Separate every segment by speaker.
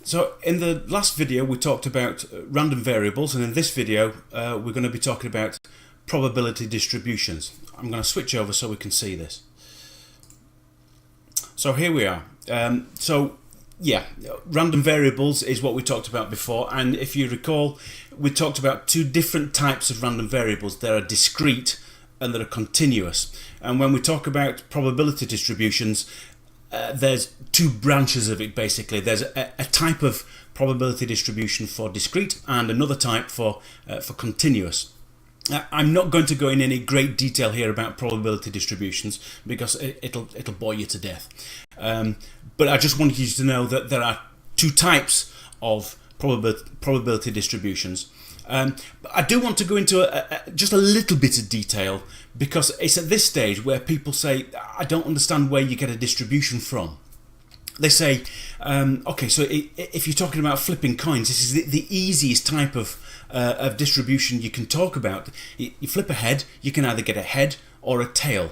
Speaker 1: So in the last video we talked about random variables, and in this video we're going to be talking about probability distributions. I'm going to switch over so we can see this. So here we are. Random variables is what we talked about before, and if you recall, we talked about two different types of random variables. There are discrete and there are continuous. And when we talk about probability distributions, there's two branches of it basically. There's a type of probability distribution for discrete and another type for continuous. I'm not going to go in any great detail here about probability distributions because it'll bore you to death. But I just wanted you to know that there are two types of probability distributions. But I do want to go into just a little bit of detail because it's at this stage where people say, I don't understand where you get a distribution from. They say, okay, so if you're talking about flipping coins, this is the easiest type of distribution you can talk about. You flip a head, you can either get a head or a tail.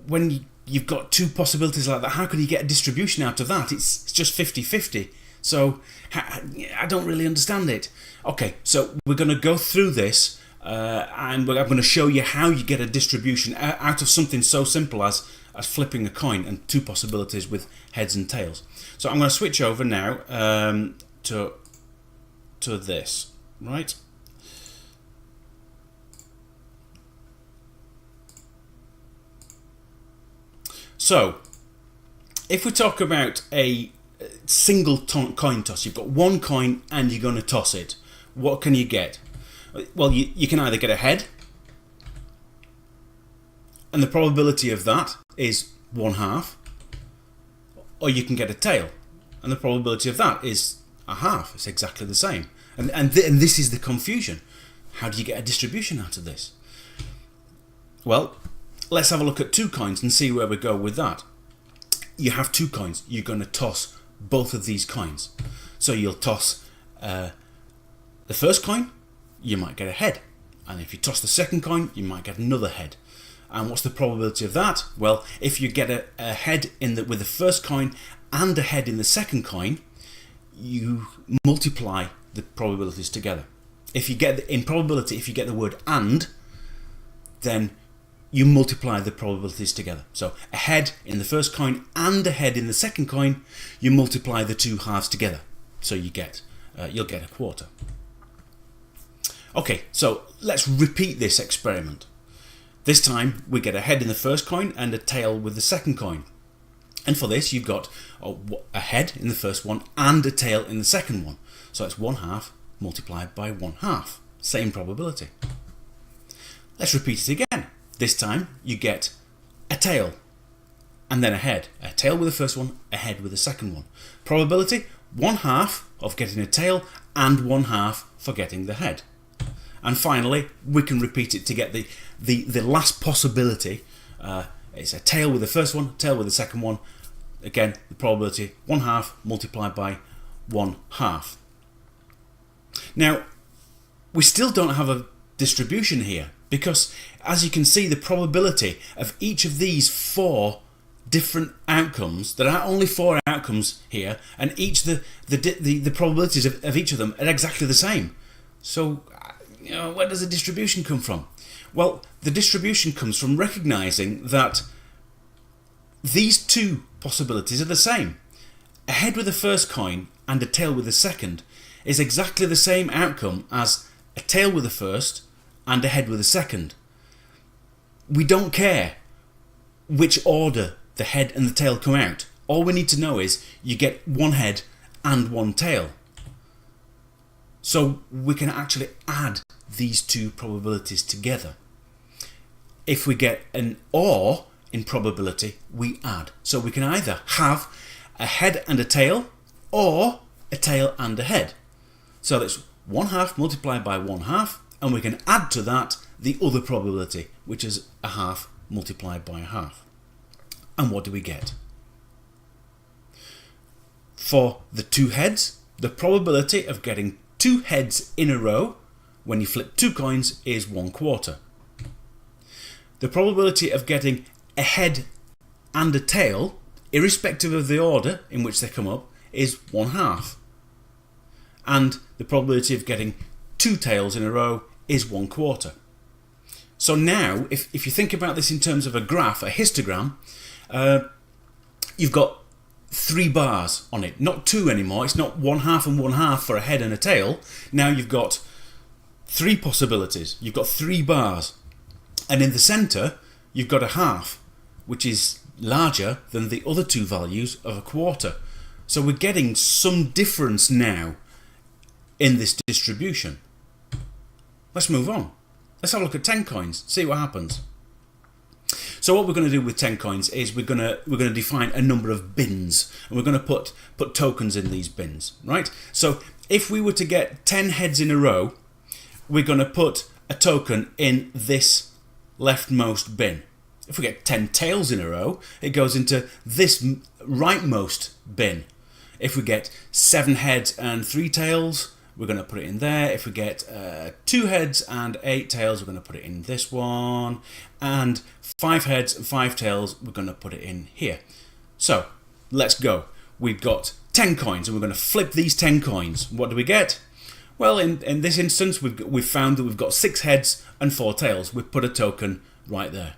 Speaker 1: When you've got two possibilities like that, how can you get a distribution out of that? It's just 50-50. So I don't really understand it. Okay, so we're going to go through this and I'm going to show you how you get a distribution out of something so simple as flipping a coin and two possibilities with heads and tails. So I'm going to switch over now to this, right? So if we talk about a single coin toss, you've got one coin and you're going to toss it, what can you get? Well, you can either get a head, and the probability of that is 1/2, or you can get a tail, and the probability of that is 1/2. It's exactly the same. And this is the confusion. How do you get a distribution out of this? Well, let's have a look at two coins and see where we go with that. You have two coins. You're going to toss both of these coins. So you'll toss the first coin, you might get a head. And if you toss the second coin, you might get another head. And what's the probability of that? Well, if you get a head with the first coin and a head in the second coin, you multiply the probabilities together. If you get in probability, if you get the word and, then you multiply the probabilities together. So a head in the first coin and a head in the second coin, you multiply the two halves together. So you'll get a quarter. Okay, so let's repeat this experiment. This time we get a head in the first coin and a tail with the second coin. And for this you've got a head in the first one and a tail in the second one. So it's 1/2 multiplied by 1/2. Same probability. Let's repeat it again. This time you get a tail and then a head. A tail with the first one, a head with the second one. Probability 1/2 of getting a tail and 1/2 for getting the head. And finally we can repeat it to get the last possibility. It's a tail with the first one, tail with the second one. Again, the probability 1/2 multiplied by 1/2. Now we still don't have a distribution here, because as you can see, the probability of each of these four different outcomes, there are only four outcomes here, and each the probabilities of each of them are exactly the same. So where does the distribution come from? Well, the distribution comes from recognizing that these two possibilities are the same. A head with the first coin and a tail with the second is exactly the same outcome as a tail with the first and a head with the second. We don't care which order the head and the tail come out. All we need to know is you get one head and one tail. So we can actually add these two probabilities together. If we get an or in probability, we add. So we can either have a head and a tail or a tail and a head. So that's 1/2 multiplied by 1/2, and we can add to that the other probability, which is 1/2 multiplied by 1/2. And what do we get? For the two heads, the probability of getting two heads in a row when you flip two coins is 1/4. The probability of getting a head and a tail, irrespective of the order in which they come up, is 1/2. And the probability of getting 2 tails in a row is 1/4. So now, if you think about this in terms of a graph, a histogram, you've got 3 bars on it, not 2 anymore. It's not 1/2 and 1/2 for a head and a tail. Now you've got 3 possibilities. You've got 3 bars. And in the centre, you've got a half, which is larger than the other 2 values of a quarter. So we're getting some difference now in this distribution. Let's move on. Let's have a look at 10 coins, see what happens. So what we're going to do with 10 coins is we're going to define a number of bins, and we're going to put tokens in these bins, right? So if we were to get 10 heads in a row, we're going to put a token in this leftmost bin. If we get 10 tails in a row, it goes into this rightmost bin. If we get 7 heads and 3 tails, we're going to put it in there. If we get 2 heads and 8 tails, we're going to put it in this one. And 5 heads and 5 tails, we're going to put it in here. So let's go. We've got 10 coins, and we're going to flip these 10 coins. What do we get? Well, in this instance, we've found that we've got 6 heads and 4 tails. We've put a token right there.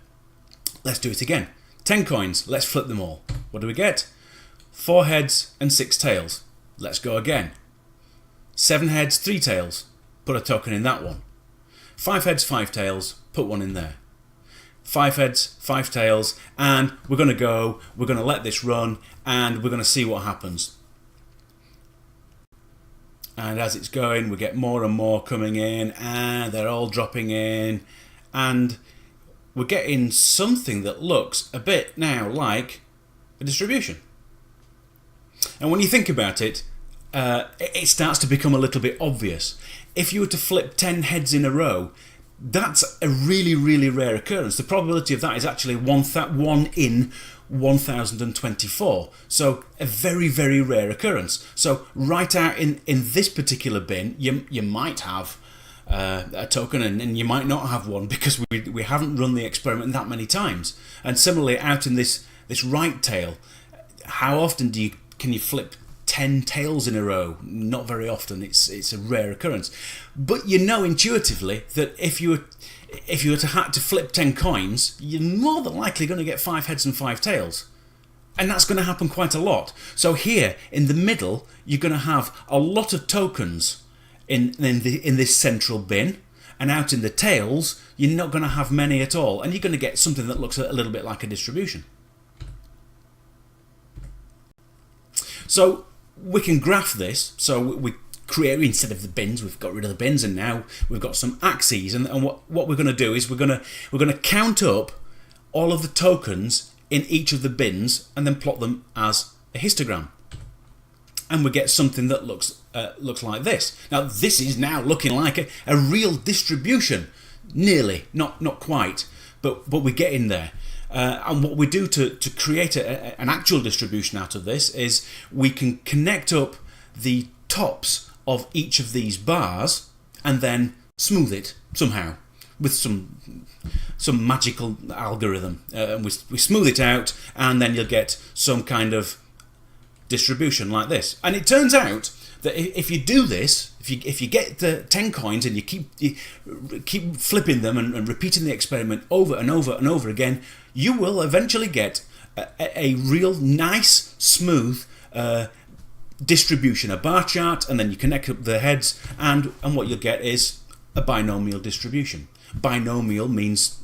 Speaker 1: Let's do it again. 10 coins, let's flip them all. What do we get? 4 heads and 6 tails. Let's go again. 7 heads, 3 tails. Put a token in that one. 5 heads, 5 tails. Put one in there. 5 heads, 5 tails. And we're going to let this run, and we're going to see what happens. And as it's going, we get more and more coming in, and they're all dropping in. And we're getting something that looks a bit now like a distribution. And when you think about it, it starts to become a little bit obvious. If you were to flip 10 heads in a row, that's a really, really rare occurrence. The probability of that is actually 1 in 1024. So a very, very rare occurrence. So right out in this particular bin, you might have a token, and you might not have one, because we haven't run the experiment that many times. And similarly, out in this right tail, how often can you flip 10 tails in a row? Not very often. It's a rare occurrence. But you know intuitively that if you were to have to flip 10 coins, you're more than likely going to get 5 heads and 5 tails. And that's going to happen quite a lot. So here in the middle, you're going to have a lot of tokens in this central bin, and out in the tails, you're not going to have many at all, and you're going to get something that looks a little bit like a distribution. So we can graph this. So we create, instead of the bins, we've got rid of the bins, and now we've got some axes. And what we're going to do is we're going to count up all of the tokens in each of the bins, and then plot them as a histogram. And we get something that looks like this. Now this is now looking like a real distribution, nearly, not quite, but we get in there. And what we do to create an actual distribution out of this is we can connect up the tops of each of these bars and then smooth it somehow with some magical algorithm. We smooth it out, and then you'll get some kind of distribution like this. And it turns out that if you do this, if you get the 10 coins and you keep flipping them and repeating the experiment over and over and over again, you will eventually get a real nice, smooth distribution, a bar chart, and then you connect up the heads, and what you'll get is a binomial distribution. Binomial means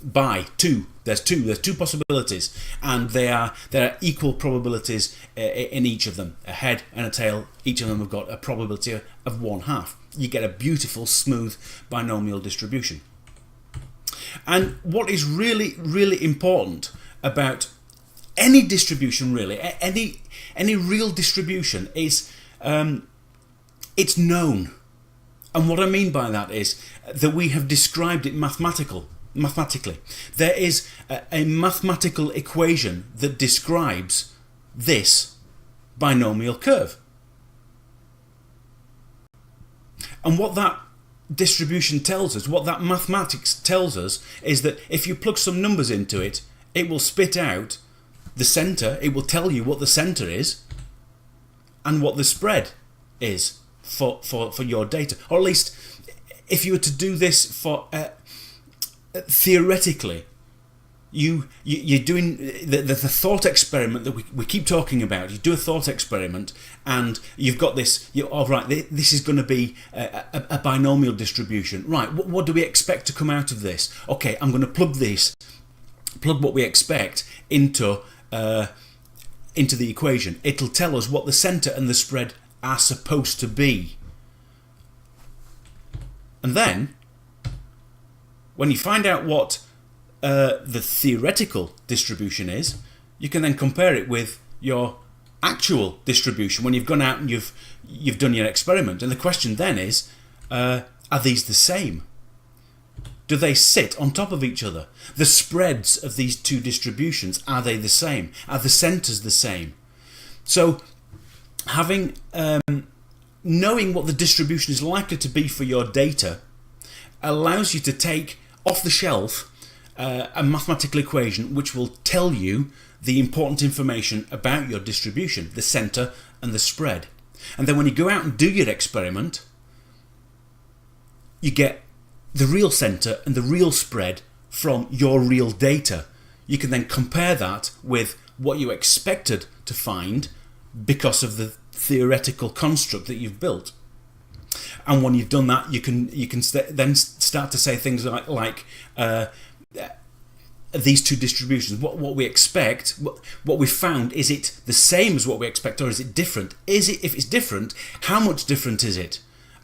Speaker 1: by 2. There's two possibilities, and there are equal probabilities in each of them. A head and a tail, each of them have got a probability of 1/2. You get a beautiful, smooth binomial distribution. And what is really, really important about any distribution, really, any real distribution, is it's known. And what I mean by that is that we have described it mathematically. There is a mathematical equation that describes this binomial curve. And what that distribution tells us, what that mathematics tells us, is that if you plug some numbers into it, it will spit out the centre. It will tell you what the centre is, and what the spread is for your data. Or at least, if you were to do this for theoretically, you're doing the thought experiment that we keep talking about. You do a thought experiment and you've got this, this is going to be a binomial distribution. Right, what do we expect to come out of this? Okay, I'm going to plug what we expect into the equation. It'll tell us what the centre and the spread are supposed to be. And then, when you find out what the theoretical distribution is, you can then compare it with your actual distribution when you've gone out and you've done your experiment. And the question then is, are these the same? Do they sit on top of each other? The spreads of these two distributions, are they the same? Are the centres the same? So having knowing what the distribution is likely to be for your data allows you to take off the shelf a mathematical equation which will tell you the important information about your distribution, the centre and the spread. And then when you go out and do your experiment, you get the real centre and the real spread from your real data. You can then compare that with what you expected to find because of the theoretical construct that you've built. And when you've done that, you can then start to say things like these two distributions, what we expect, what we found, is it the same as what we expect, or is it different? If it's different, how much different is it?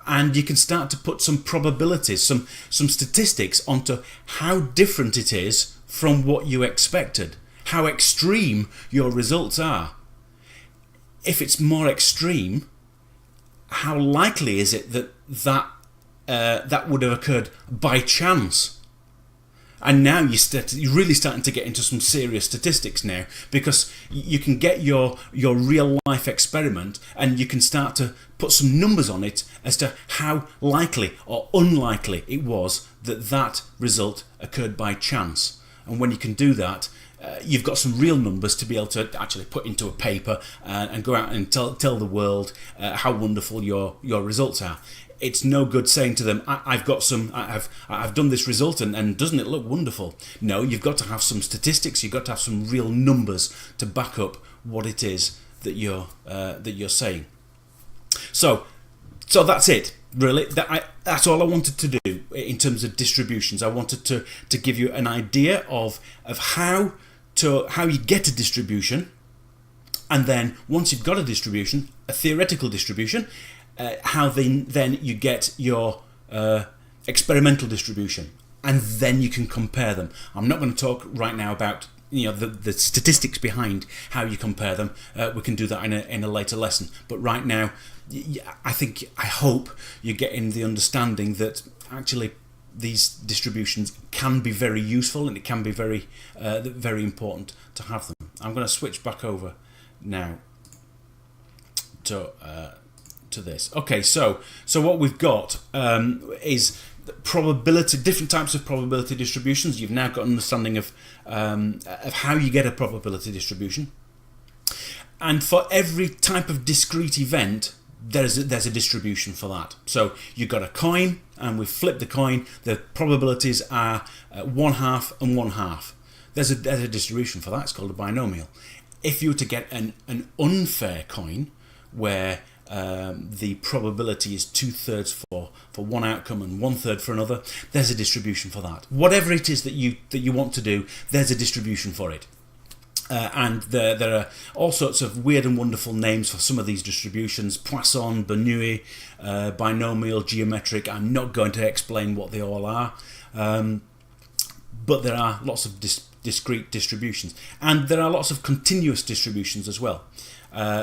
Speaker 1: And you can start to put some probabilities, some statistics onto how different it is from what you expected, how extreme your results are. If it's more extreme, how likely is it that would have occurred by chance? And now you're really starting to get into some serious statistics now, because you can get your real life experiment and you can start to put some numbers on it as to how likely or unlikely it was that result occurred by chance. And when you can do that, you've got some real numbers to be able to actually put into a paper and go out and tell the world how wonderful your results are. It's no good saying to them, I've done this result and doesn't it look wonderful? No, you've got to have some statistics. You've got to have some real numbers to back up what it is that you're saying. So that's it. Really, that's all I wanted to do in terms of distributions. I wanted to give you an idea of how you get a distribution, and then once you've got a distribution, a theoretical distribution, how then you get your experimental distribution, and then you can compare them. I'm not going to talk right now about the statistics behind how you compare them. We can do that in a later lesson. But right now, I hope you're getting the understanding that actually these distributions can be very useful, and it can be very important to have them. I'm going to switch back over now to this. Okay, so what we've got is probability, different types of probability distributions. You've now got an understanding of how you get a probability distribution, and for every type of discrete event, there's a distribution for that. So you've got a coin, and we've flipped the coin. The probabilities are 1/2 and 1/2. There's a distribution for that. It's called a binomial. If you were to get an unfair coin, where the probability is 2/3 for one outcome and 1/3 for another, there's a distribution for that. Whatever it is that you want to do, there's a distribution for it. And there are all sorts of weird and wonderful names for some of these distributions: Poisson, Bernoulli, binomial, geometric. I'm not going to explain what they all are, but there are lots of discrete distributions, and there are lots of continuous distributions as well.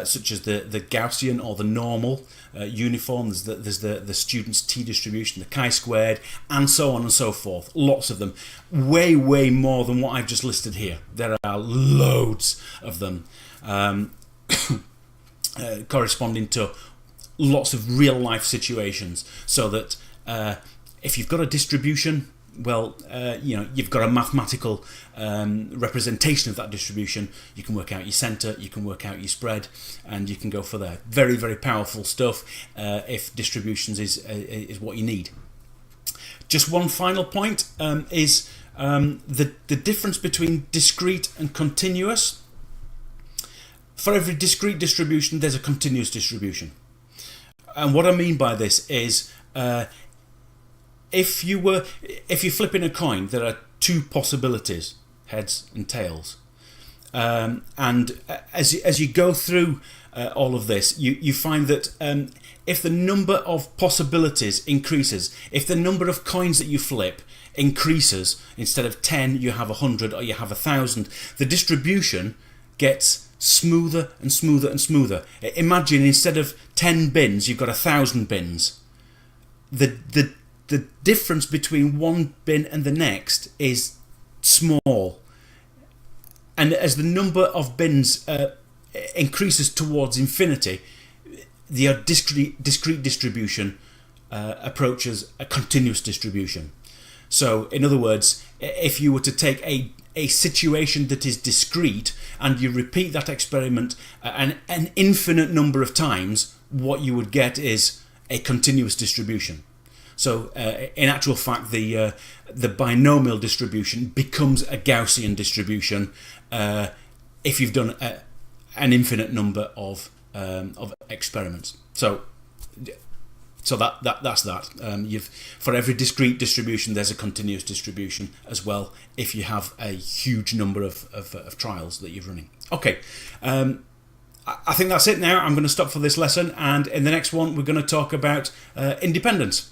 Speaker 1: Such as the Gaussian or the normal uniform. There's the student's t-distribution, the chi-squared, and so on and so forth. Lots of them. Way more than what I've just listed here. There are loads of them corresponding to lots of real-life situations. So that if you've got a distribution, well, you've got a mathematical representation of that distribution. You can work out your centre, you can work out your spread, and you can go for there. Very, very powerful stuff if distributions is what you need. Just one final point is the difference between discrete and continuous. For every discrete distribution, there's a continuous distribution. And what I mean by this is if you're flipping a coin, there are two possibilities, heads and tails. And as you go through all of this, you find that if the number of possibilities increases, if the number of coins that you flip increases, instead of 10 you have 100 or you have 1,000, the distribution gets smoother and smoother and smoother. Imagine instead of 10 bins you've got 1,000 bins. The difference between one bin and the next is small, and as the number of bins increases towards infinity, the discrete distribution approaches a continuous distribution. So in other words, if you were to take a situation that is discrete and you repeat that experiment an infinite number of times, what you would get is a continuous distribution. So in actual fact, the binomial distribution becomes a Gaussian distribution if you've done an infinite number of experiments. So that's that. For every discrete distribution, there's a continuous distribution as well, if you have a huge number of trials that you're running. Okay, I think that's it now. I'm going to stop for this lesson, and in the next one we're going to talk about independence.